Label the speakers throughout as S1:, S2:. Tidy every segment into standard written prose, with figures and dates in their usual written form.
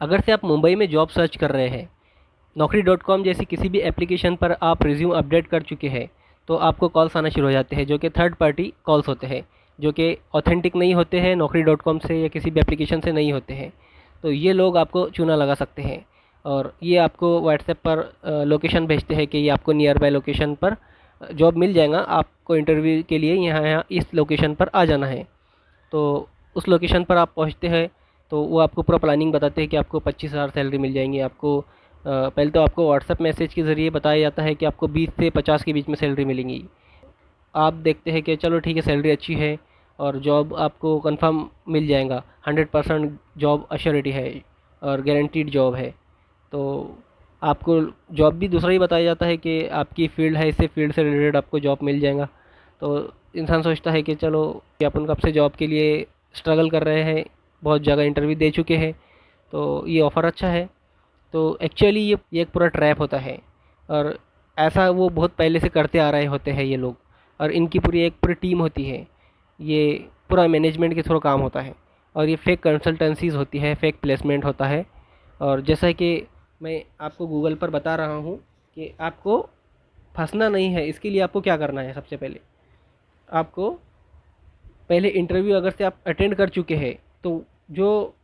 S1: अगर से आप मुंबई में जॉब सर्च कर रहे हैं, नौकरी डॉट कॉम जैसी किसी भी एप्लीकेशन पर आप रिज्यूम अपडेट कर चुके हैं, तो आपको कॉल्स आना शुरू हो जाते हैं जो कि थर्ड पार्टी कॉल्स होते हैं, जो कि ऑथेंटिक नहीं होते हैं, नौकरी डॉट कॉम से या किसी भी एप्लीकेशन से नहीं होते हैं। तो ये लोग आपको चूना लगा सकते हैं और ये आपको व्हाट्सएप पर लोकेशन भेजते हैं कि ये आपको नियर बाय लोकेशन पर जॉब मिल जाएगा, आपको इंटरव्यू के लिए यहाँ यहाँ इस लोकेशन पर आ जाना है। तो उस लोकेशन पर आप पहुँचते हैं तो वो आपको पूरा प्लानिंग बताते हैं कि आपको 25,000 सैलरी मिल जाएंगी। आपको पहले तो आपको व्हाट्सएप मैसेज के ज़रिए बताया जाता है कि आपको 20 से 50 के बीच में सैलरी मिलेंगी। आप देखते हैं कि चलो ठीक है, सैलरी अच्छी है और जॉब आपको कंफर्म मिल जाएगा, 100% जॉब अश्योरिटी है और गारंटीड जॉब है। तो आपको जॉब भी दूसरा ही बताया जाता है कि आपकी फ़ील्ड है, इससे फील्ड से रिलेटेड आपको जॉब मिल जाएगा। तो इंसान सोचता है कि चलो कि अपन कब से जॉब के लिए स्ट्रगल कर रहे हैं, बहुत जगह इंटरव्यू दे चुके हैं, तो ये ऑफ़र अच्छा है। तो एक्चुअली ये एक पूरा ट्रैप होता है और ऐसा वो बहुत पहले से करते आ रहे होते हैं ये लोग, और इनकी पूरी टीम होती है। ये पूरा मैनेजमेंट के थ्रू काम होता है और ये फेक कंसल्टेंसीज़ होती है, फेक प्लेसमेंट होता है। और जैसा कि मैं आपको गूगल पर बता रहा हूँ कि आपको फंसना नहीं है, इसके लिए आपको क्या करना है। सबसे पहले आपको पहले इंटरव्यू अगर से आप अटेंड कर चुके हैं, तो जो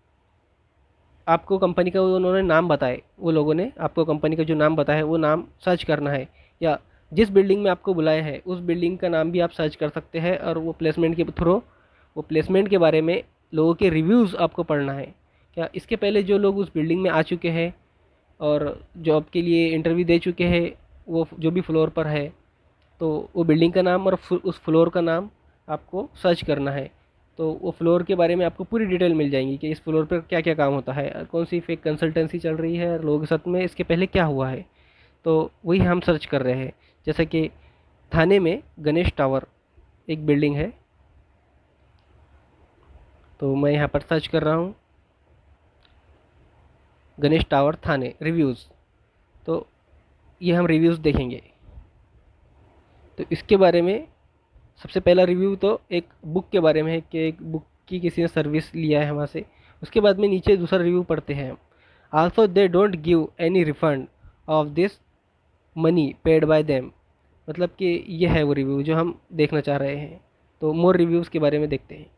S1: आपको कंपनी का वो उन्होंने नाम बताए, वो लोगों ने आपको कंपनी का जो नाम बताया है वो नाम सर्च करना है, या जिस बिल्डिंग में आपको बुलाया है उस बिल्डिंग का नाम भी आप सर्च कर सकते हैं। और वो प्लेसमेंट के थ्रू वो प्लेसमेंट के बारे में लोगों के रिव्यूज़ आपको पढ़ना है। क्या इसके पहले जो लोग उस बिल्डिंग में आ चुके हैं और जॉब के लिए इंटरव्यू दे चुके हैं, वो जो भी फ्लोर पर है, तो वो बिल्डिंग का नाम और उस फ्लोर का नाम आपको सर्च करना है। तो वो फ्लोर के बारे में आपको पूरी डिटेल मिल जाएंगी कि इस फ्लोर पर क्या क्या काम होता है, कौन सी फेक कंसल्टेंसी चल रही है लोगों के साथ में, इसके पहले क्या हुआ है। तो वही हम सर्च कर रहे हैं। जैसे कि थाने में गणेश टावर एक बिल्डिंग है, तो मैं यहाँ पर सर्च कर रहा हूँ गणेश टावर थाने रिव्यूज़। तो ये हम रिव्यूज़ देखेंगे। तो इसके बारे में सबसे पहला रिव्यू तो एक बुक के बारे में है कि एक बुक की किसी ने सर्विस लिया है वहाँ से। उसके बाद में नीचे दूसरा रिव्यू पढ़ते हैं हम। Also they don't give any refund of this money paid by them. मतलब कि ये है वो रिव्यू जो हम देखना चाह रहे हैं। तो मोर रिव्यूज़ के बारे में देखते हैं।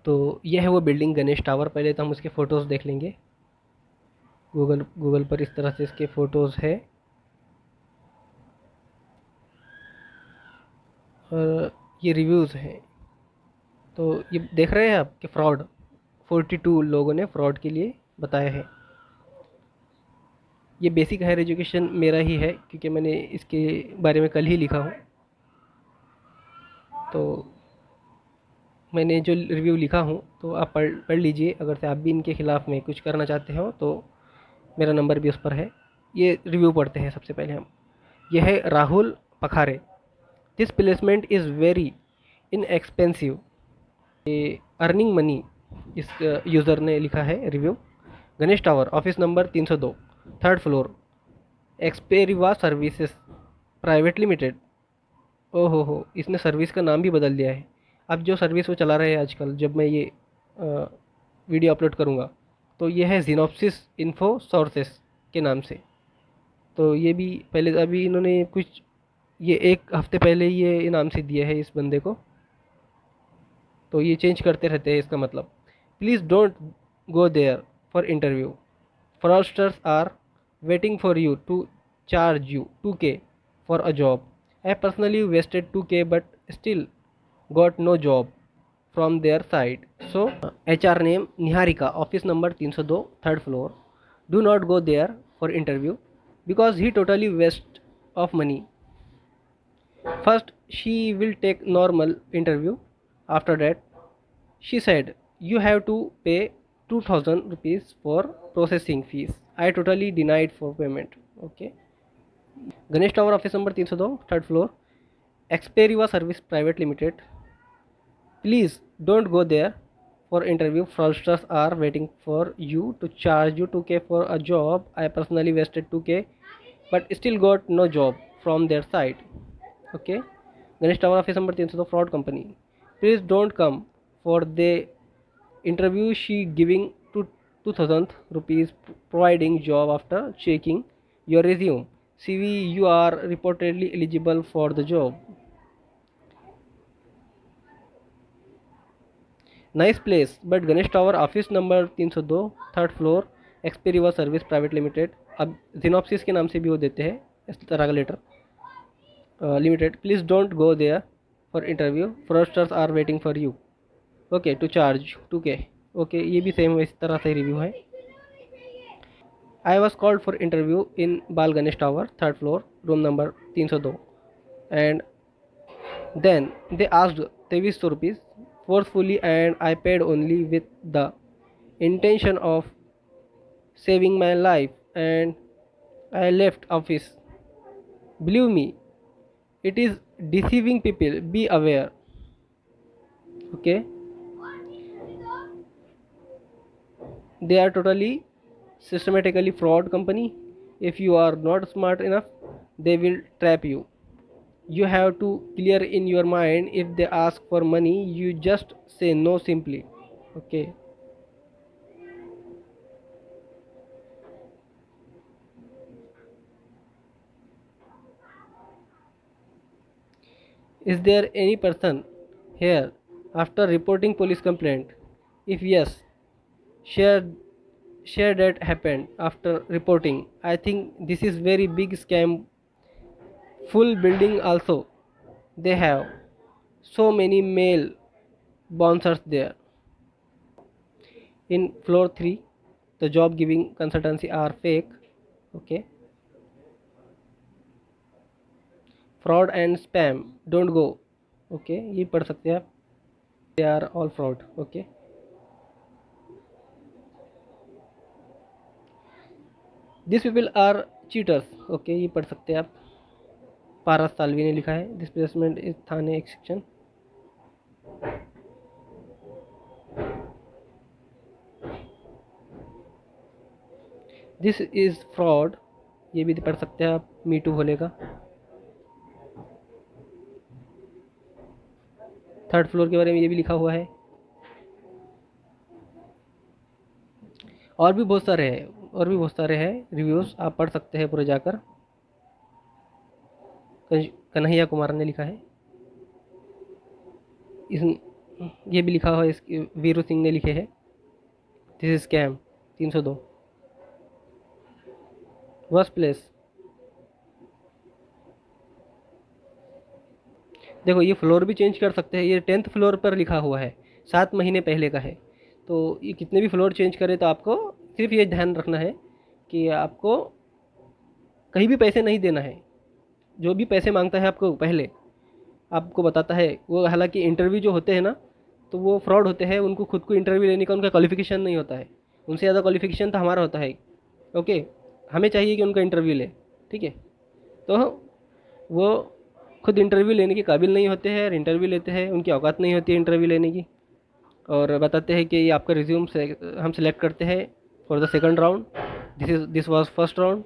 S1: तो यह है वो बिल्डिंग गणेश टावर। पहले तो हम उसके फ़ोटोज़ देख लेंगे। गूगल गूगल पर इस तरह से इसके फ़ोटोज़ है और ये रिव्यूज़ हैं। तो ये देख रहे हैं आप कि फ्रॉड 42 लोगों ने फ्रॉड के लिए बताया है। ये बेसिक हायर एजुकेशन मेरा ही है क्योंकि मैंने इसके बारे में कल ही लिखा हूँ। तो मैंने जो रिव्यू लिखा हूँ तो आप पढ़ पढ़ लीजिए। अगर से आप भी इनके ख़िलाफ़ में कुछ करना चाहते हो तो मेरा नंबर भी उस पर है। ये रिव्यू पढ़ते हैं सबसे पहले हम। यह है Rahul Pakhare. This placement is very inexpensive, earning money. इस यूज़र ने लिखा है review. Ganesh tower office number 302, third floor, Experiva services private limited. ओहो, इसने सर्विस का नाम भी बदल दिया है। अब जो सर्विस वो चला रहे हैं आजकल, जब मैं ये वीडियो अपलोड करूँगा तो ये है जिनॉप्सिस इन्फो सोर्सेस के नाम से। तो ये भी पहले अभी इन्होंने कुछ ये एक हफ्ते पहले ये इनाम से दिया है इस बंदे को। तो ये चेंज करते रहते हैं इसका मतलब। Please don't go there for interview, fraudsters are waiting for you to charge you 2k for a job. I personally wasted 2k but still got no job from their side. So HR name Niharika, office number 302, third floor. Do not go there for interview because he totally waste of money. First she will take normal interview. After that she said you have to pay 2000 rupees for processing fees. I totally denied for payment. Okay. Ganesh Tower office number 302, third floor, Experiva Service Private Limited. Please don't go there for interview. Fraudsters are waiting for you to charge you 2k for a job. I personally wasted 2k but still got no job from their side. Okay. Ganesh Tower office number 302, fraud company. Please don't come for they Interview she giving to 2000 rupees providing job after checking your resume. CV you are reportedly eligible for the job. Nice place, but Ganesh Tower office number 302 third floor XP river service private limited. अब जिनॉप्सिस के नाम से भी वो देते हैं इस तरह का letter. Limited. Please don't go there for interview. Fraudsters are waiting for you. Okay to charge 2K. Okay ये भी सेम इस तरह से रिव्यू है. I was called for interview in Bal Ganesh tower third floor room number 302 and then they asked 2300 rupees forcefully and I paid only with the intention of saving my life and I left office. Believe me, it is deceiving people. Be aware. Okay, they are totally systematically fraud company. If you are not smart enough, they will trap you. You have to clear in your mind. If they ask for money, you just say no simply. Okay. Is there any person here after reporting police complaint? If yes, share share that happened after reporting. I think this is very big scam. Full building also. They have so many male bouncers there. In floor 3, the job giving consultancy are fake. Okay. Fraud and spam. Don't go. Okay, ये पढ़ सकते हैं आप. They are all fraud. Okay. These people are cheaters. Okay, ये पढ़ सकते हैं आप. पारस सालवी ने लिखा है. This placement is थाने एक सेक्शन. This is fraud. ये भी पढ़ सकते हैं आप. Me too बोलेगा. थर्ड फ्लोर के बारे में ये भी लिखा हुआ है. और भी बहुत सारे हैं रिव्यूज़. आप पढ़ सकते हैं पूरे जाकर. कन्हैया कुमार ने लिखा है. इस ये भी लिखा हुआ है. वीरू सिंह ने लिखे हैं. This is scam 302. Worst place. देखो ये फ्लोर भी चेंज कर सकते हैं. ये 10th फ्लोर पर लिखा हुआ है. 7 महीने पहले का है. तो ये कितने भी फ्लोर चेंज करें तो आपको सिर्फ ये ध्यान रखना है कि आपको कहीं भी पैसे नहीं देना है. जो भी पैसे मांगता है आपको पहले आपको बताता है वो. हालांकि इंटरव्यू जो होते हैं ना तो वो फ्रॉड होते हैं. उनको खुद को इंटरव्यू लेने का उनका क्वालिफिकेशन नहीं होता है. उनसे ज़्यादा क्वालिफिकेशन तो हमारा होता है. ओके, हमें चाहिए कि उनका इंटरव्यू ले. ठीक है, तो वो खुद इंटरव्यू लेने के काबिल नहीं होते हैं और इंटरव्यू लेते हैं. उनकी औकात नहीं होती है इंटरव्यू लेने की. और बताते हैं कि ये आपका रिज्यूम से हम सिलेक्ट करते हैं for the second round. This was first round.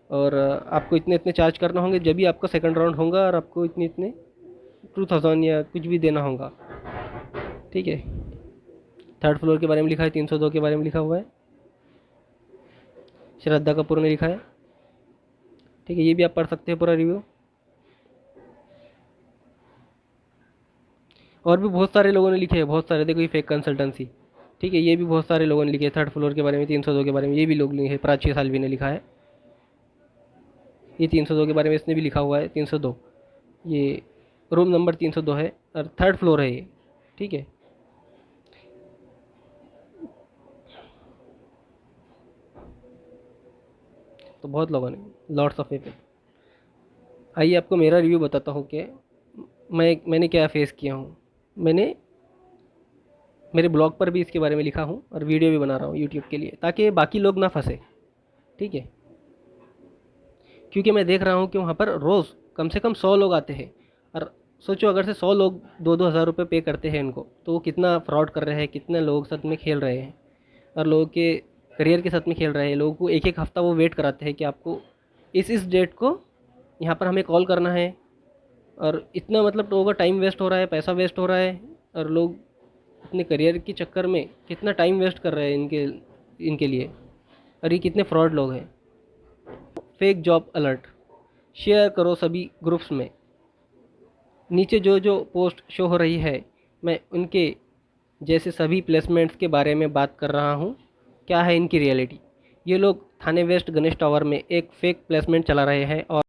S1: और आपको इतने इतने चार्ज करना होंगे जब भी आपका सेकंड राउंड होगा. और आपको इतने इतने 2000 या कुछ भी देना होगा. ठीक है. थर्ड फ्लोर के बारे में लिखा है. 302 के बारे में लिखा हुआ है. श्रद्धा कपूर ने लिखा है. ठीक है, ये भी आप पढ़ सकते हैं पूरा रिव्यू. और भी बहुत सारे लोगों ने लिखे हैं. बहुत सारे. देखो ये फेक कंसल्टेंसी. ठीक है, ये भी बहुत सारे लोगों ने लिखे. थर्ड फ्लोर के बारे में 302 के बारे में ये भी लोग लिखे. प्राची सालवी ने लिखा है. ये 302 के बारे में इसने भी लिखा हुआ है. 302 ये रूम नंबर 302 है और थर्ड फ्लोर है ये. ठीक है. तो बहुत लोगों ने, लॉट्स ऑफ पीपल. आइए आपको मेरा रिव्यू बताता हूँ कि मैंने क्या फेस किया हूँ. मैंने मेरे ब्लॉग पर भी इसके बारे में लिखा हूँ और वीडियो भी बना रहा हूँ यूट्यूब के लिए ताकि बाकी लोग ना फंसे. ठीक है, क्योंकि मैं देख रहा हूँ कि वहाँ पर रोज़ कम से कम 100 लोग आते हैं. और सोचो अगर से 100 लोग 2-2 हज़ार रुपये पे करते हैं इनको तो वो कितना फ्रॉड कर रहे हैं. कितने लोग साथ में खेल रहे हैं और लोगों के करियर के साथ में खेल रहे हैं. लोगों को एक एक हफ़्ता वो वेट कराते हैं कि आपको इस डेट को यहाँ पर हमें कॉल करना है. और इतना मतलब लोगों का टाइम वेस्ट हो रहा है, पैसा वेस्ट हो रहा है. और लोग अपने करियर के चक्कर में कितना टाइम वेस्ट कर रहे हैं इनके लिए, और ये कितने फ्रॉड लोग हैं। फेक जॉब अलर्ट शेयर करो सभी ग्रुप्स में। नीचे जो जो पोस्ट शो हो रही है, मैं उनके जैसे सभी प्लेसमेंट्स के बारे में बात कर रहा हूँ। क्या है इनकी रियलिटी? ये लोग थाने वेस्ट गणेश टावर में एक फेक प्लेसमेंट चला रहे हैं और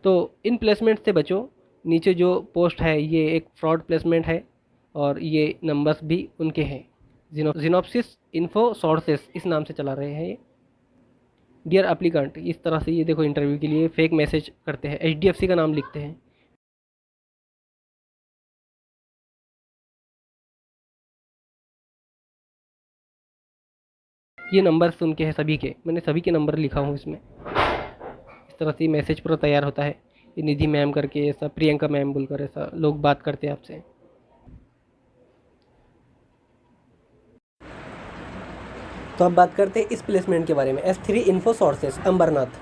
S1: तो इन प्लेसमेंट से बचो। नीचे जो पोस्ट है ये एक फ्रॉड प्लेसमेंट है और ये नंबर्स भी उनके हैं। जिनोप्सिस इन्फो सोर्सेस इस नाम से चला रहे हैं ये। डियर एप्लीकेंट, इस तरह से ये देखो इंटरव्यू के लिए फेक मैसेज करते हैं, HDFC का नाम लिखते हैं। ये नंबर्स उनके हैं सभी के, मैंने सभी के नंबर लिखा हूँ इसमें। इस तरह से मैसेज पूरा तैयार होता है। ये निधि मैम करके, ऐसा प्रियंका मैम बोलकर ऐसा लोग बात करते हैं आपसे। तो अब बात करते हैं इस प्लेसमेंट के बारे में, S3 इन्फो सोर्सेस अंबरनाथ।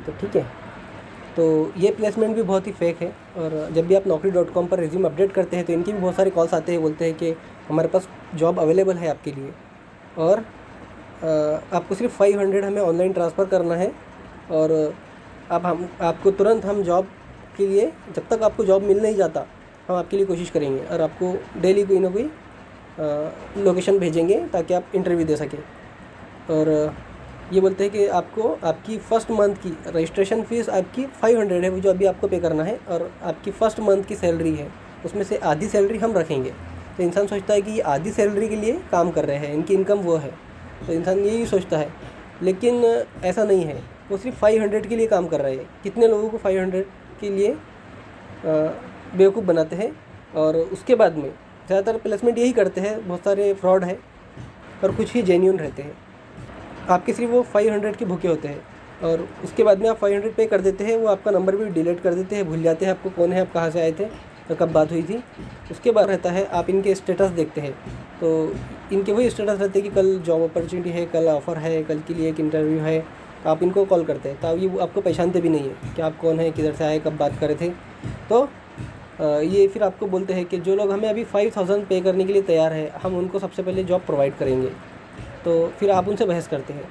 S1: तो ठीक है, तो ये प्लेसमेंट भी बहुत ही फेक है। और जब भी आप naukri.com पर रिज्यूम अपडेट करते हैं तो इनकी भी बहुत सारे कॉल्स आते हैं, बोलते हैं कि हमारे पास जॉब अवेलेबल है आपके लिए, और आपको सिर्फ 500 हमें ऑनलाइन ट्रांसफ़र करना है, और हम आपको तुरंत हम जॉब के लिए, जब तक आपको जॉब मिल नहीं जाता हम आपके लिए कोशिश करेंगे, और आपको डेली कोई ना कोई लोकेशन भेजेंगे ताकि आप इंटरव्यू दे सकें। और ये बोलते हैं कि आपको आपकी फ़र्स्ट मंथ की रजिस्ट्रेशन फ़ीस आपकी 500 है, वो जो अभी आपको पे करना है, और आपकी फ़र्स्ट मंथ की सैलरी है उसमें से आधी सैलरी हम रखेंगे। तो इंसान सोचता है कि ये आधी सैलरी के लिए काम कर रहे हैं, इनकी इनकम वो है, तो इंसान यही सोचता है। लेकिन ऐसा नहीं है, वो सिर्फ 500 के लिए काम कर रहे हैं। कितने लोगों को 500 के लिए बेवकूफ़ बनाते हैं, और उसके बाद में ज़्यादातर प्लेसमेंट यही करते हैं। बहुत सारे फ्रॉड है और कुछ ही जेन्युइन रहते हैं। आपके सिर्फ वो 500 के भूखे होते हैं, और उसके बाद में आप 500 पे कर देते हैं, वो आपका नंबर भी डिलीट कर देते हैं, भूल जाते हैं आपको कौन है, आप कहाँ से आए थे और कब बात हुई थी। उसके बाद रहता है आप इनके स्टेटस देखते हैं, तो इनके वही स्टेटस रहते हैं कि कल जॉब अपॉर्चुनिटी है, कल ऑफ़र है, कल के लिए एक इंटरव्यू है। तो आप इनको कॉल करते हैं, तो ये आपको पहचानते भी नहीं है कि आप कौन है, किधर से आए, कब बात करे थे। तो ये फिर आपको बोलते हैं कि जो लोग हमें अभी 5000 पे करने के लिए तैयार है, हम उनको सबसे पहले जॉब प्रोवाइड करेंगे। तो फिर आप उनसे बहस करते हैं,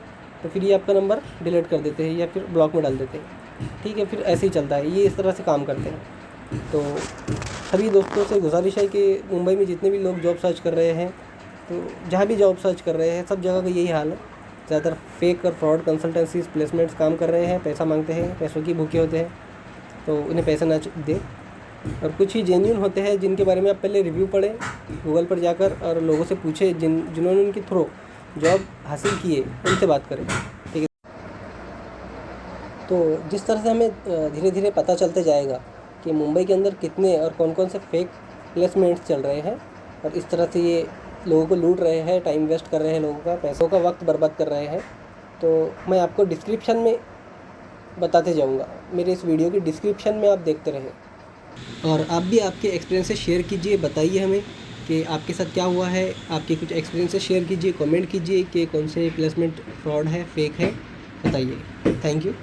S1: तो फिर ये आपका नंबर डिलीट कर देते हैं या फिर ब्लॉक में डाल देते हैं। ठीक है, फिर ऐसे ही चलता है, ये इस तरह से काम करते हैं। तो सभी दोस्तों से गुजारिश है कि मुंबई में जितने भी लोग जॉब सर्च कर रहे हैं, तो जहाँ भी जॉब सर्च कर रहे हैं सब जगह का यही हाल है। ज़्यादातर फेक और फ्रॉड कंसल्टेंसीज प्लेसमेंट्स काम कर रहे हैं, पैसा मांगते हैं, पैसों की भूखे होते हैं, तो उन्हें पैसा ना दे। और कुछ ही जेन्युइन होते हैं जिनके बारे में आप पहले रिव्यू पढ़ें गूगल पर जाकर, और लोगों से पूछे जिन्होंने उनके थ्रू जॉब हासिल किए, उनसे बात करें। ठीक है, तो जिस तरह से हमें धीरे धीरे पता चलते जाएगा कि मुंबई के अंदर कितने और कौन कौन से फेक प्लेसमेंट्स चल रहे हैं, और इस तरह से ये लोगों को लूट रहे हैं, टाइम वेस्ट कर रहे हैं, लोगों का पैसों का वक्त बर्बाद कर रहे हैं, तो मैं आपको डिस्क्रिप्शन में बताते जाऊँगा। मेरे इस वीडियो की डिस्क्रिप्शन में आप देखते रहें, और आप भी आपके एक्सपीरियंसेस शेयर कीजिए, बताइए हमें कि आपके साथ क्या हुआ है। आपके कुछ एक्सपीरियंसेस शेयर कीजिए, कमेंट कीजिए कि कौन से प्लेसमेंट फ्रॉड है, फेक है, बताइए। Thank you.